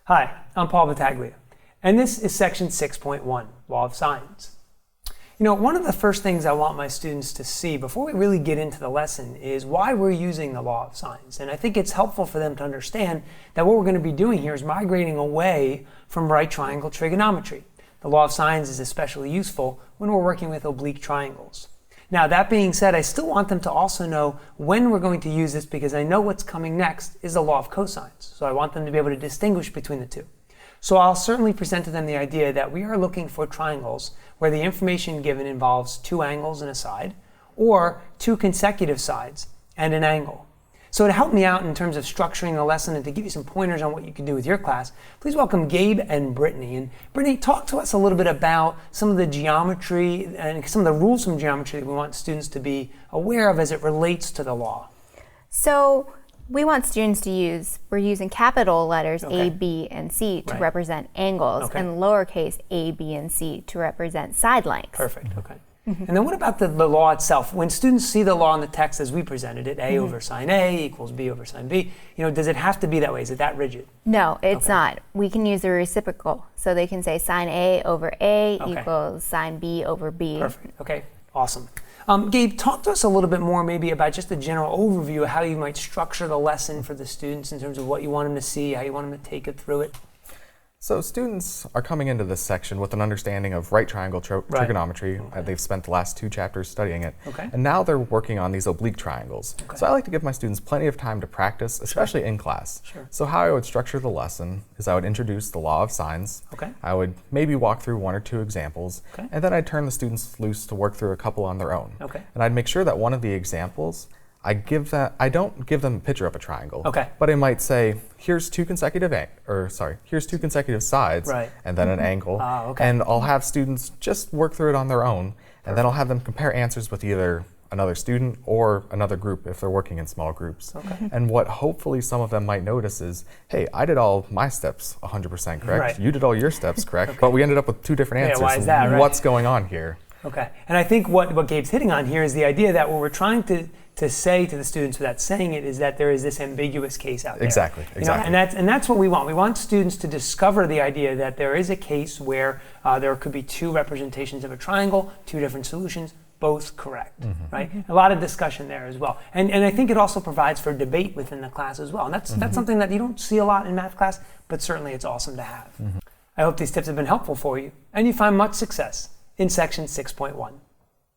Hi, I'm Paul Battaglia, and this is section 6.1, Law of Sines. You know, one of the first things I want my students to see before we really get into the lesson is why we're using the law of sines. And I think it's helpful for them to understand that what we're going to be doing here is migrating away from right triangle trigonometry. The law of sines is especially useful when we're working with oblique triangles. Now, that being said, I still want them to also know when we're going to use this because I know what's coming next is the law of cosines. So I want them to be able to distinguish between the two. So I'll certainly present to them the idea that we are looking for triangles where the information given involves two angles and a side, or two consecutive sides and an angle. So to help me out in terms of structuring the lesson and to give you some pointers on what you can do with your class, please welcome Gabe and Brittany. And Brittany, talk to us a little bit about some of the geometry and some of the rules from geometry that we want students to be aware of as it relates to the law. So we want students to we're using capital letters Okay. A, B, and C to Right. represent angles, Okay. and lowercase a, B, and C to represent side lengths. Perfect, okay. And then what about the law itself? When students see the law in the text as we presented it, A over sine A equals B over sine B, does it have to be that way? Is it that rigid? No, it's Okay. not. We can use the reciprocal. So they can say sine A over A Okay. equals sine B over B. Perfect, okay, awesome. Gabe, talk to us a little bit more maybe about just a general overview of how you might structure the lesson for the students in terms of what you want them to see, how you want them to take it through it. So students are coming into this section with an understanding of right triangle trigonometry. They've spent the last 2 chapters studying it. Okay. And now they're working on these oblique triangles. Okay. So I like to give my students plenty of time to practice, especially in class. Sure. So how I would structure the lesson is I would introduce the law of sines. Okay. I would maybe walk through 1 or 2 examples. Okay. And then I'd turn the students loose to work through a couple on their own. Okay. And I'd make sure that one of the examples I don't give them a picture of a triangle. Okay. But I might say, here's two consecutive sides, Right. and then an angle. Okay. And I'll have students just work through it on their own, and then I'll have them compare answers with either another student or another group if they're working in small groups. Okay. And what hopefully some of them might notice is, hey, I did all my steps 100% correct. Right. You did all your steps correct, but we ended up with 2 different Yeah, answers. why is that, right? What's going on here? Okay, and I think what Gabe's hitting on here is the idea that what we're trying to say to the students without saying it is that there is this ambiguous case out there. Exactly. And that's what we want. We want students to discover the idea that there is a case where there could be 2 representations of a triangle, 2 different solutions, both correct, right? A lot of discussion there as well. And I think it also provides for debate within the class as well. And that's something that you don't see a lot in math class, but certainly it's awesome to have. I hope these tips have been helpful for you and you find much success in section 6.1.